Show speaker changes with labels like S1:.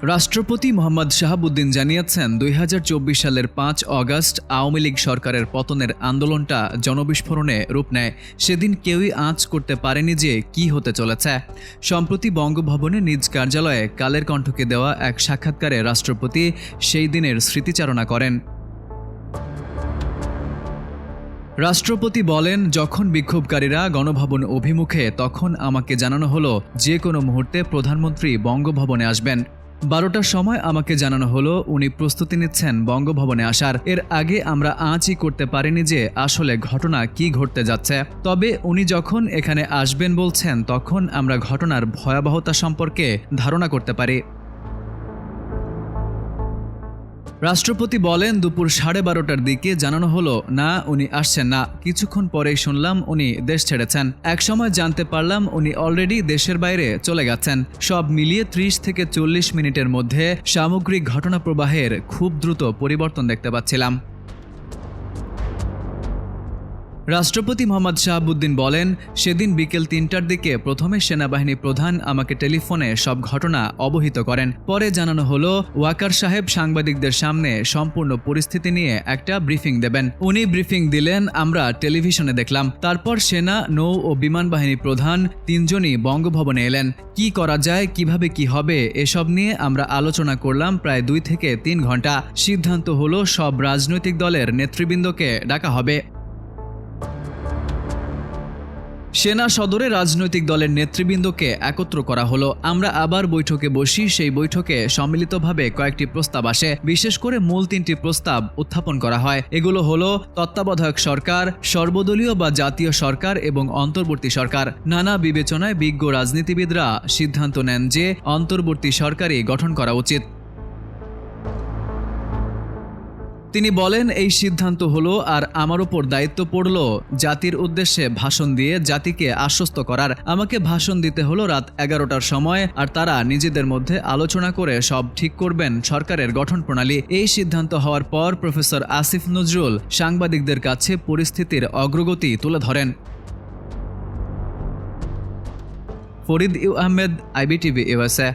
S1: রাষ্ট্রপতি মোহাম্মদ শাহাবুদ্দিন জানিয়েছেন ২০২৪ সালের ৫ অগাস্ট আওয়ামী লীগ সরকারের পতনের আন্দোলনটা জনবিস্ফোরণে রূপ নেয়। সেদিন কেউই আঁচ করতে পারেনি যে কি হতে চলেছে। সম্প্রতি বঙ্গভবনে নিজ কার্যালয়ে কালের কণ্ঠকে দেওয়া এক সাক্ষাৎকারে রাষ্ট্রপতি সেই দিনের স্মৃতিচারণা করেন। রাষ্ট্রপতি বলেন, যখন বিক্ষোভকারীরা গণভবন অভিমুখে, তখন আমাকে জানানো হলো যে কোনো মুহূর্তে প্রধানমন্ত্রী বঙ্গভবনে আসবেন। ১২টার সময় আমাকে জানানো হলো উনি প্রস্তুতি নিচ্ছেন বঙ্গভবনে আসার। এর আগে আমরা আঁচই করতে পারিনি যে আসলে ঘটনা কি ঘটতে যাচ্ছে। তবে উনি যখন এখানে আসবেন বলছেন, তখন আমরা ঘটনার ভয়াবহতা সম্পর্কে ধারণা করতে পারি। রাষ্ট্রপতি বলেন, দুপুর 12:30টার দিকে জানানো হলো না উনি আসছেন না। কিছুক্ষণ পরেই শুনলাম উনি দেশ ছেড়েছেন। একসময় জানতে পারলাম উনি অলরেডি দেশের বাইরে চলে গেছেন। সব মিলিয়ে ৩০ থেকে ৪০ মিনিটের মধ্যে সামগ্রিক ঘটনা প্রবাহের খুব দ্রুত পরিবর্তন দেখতে পাচ্ছিলাম। রাষ্ট্রপতি মোহাম্মদ শাহাবুদ্দিন বলেন, সেদিন বিকেল ৩টার দিকে প্রথমে সেনাবাহিনী প্রধান আমাকে টেলিফোনে সব ঘটনা অবহিত করেন। পরে জানানো হলো ওয়াকার সাহেব সাংবাদিকদের সামনে সম্পূর্ণ পরিস্থিতি নিয়ে একটা ব্রিফিং দেবেন। উনি ব্রিফিং দিলেন, আমরা টেলিভিশনে দেখলাম। তারপর সেনা, নৌ ও বিমান বাহিনী প্রধান তিনজনই বঙ্গভবনে এলেন। কি করা যায়, কিভাবে কি হবে, এসব নিয়ে আমরা আলোচনা করলাম প্রায় ২ থেকে ৩ ঘন্টা। সিদ্ধান্ত হলো সব রাজনৈতিক দলের নেতৃবৃন্দকে ডাকা হবে। সেনা সদরে রাজনৈতিক দলের নেতৃবৃন্দকে একত্র করা হলো। আমরা আবার বৈঠকে বসি। সেই বৈঠকে সম্মিলিতভাবে কয়েকটি প্রস্তাব আসে। বিশেষ করে মূল ৩টি প্রস্তাব উত্থাপন করা হয়। এগুলো হলো তত্ত্বাবধায়ক সরকার, সর্বদলীয় বা জাতীয় সরকার এবং অন্তর্বর্তী সরকার। নানা বিবেচনায় বিজ্ঞ রাজনীতিবিদরা সিদ্ধান্ত নেন যে অন্তর্বর্তী সরকারই গঠন করা উচিত। তিনি বলেন, এই সিদ্ধান্ত হলো আর আমার ওপর দায়িত্ব পড়ল জাতির উদ্দেশ্যে ভাষণ দিয়ে জাতিকে আশ্বস্ত করার। আমাকে ভাষণ দিতে হলো রাত 11টার সময়, আর তারা নিজেদের মধ্যে আলোচনা করে সব ঠিক করবেন সরকারের গঠন প্রণালী। এই সিদ্ধান্ত হওয়ার পর প্রফেসর আসিফ নজরুল সাংবাদিকদের কাছে পরিস্থিতির অগ্রগতি তুলে ধরেন। Farid U Ahmed, IBTV USA।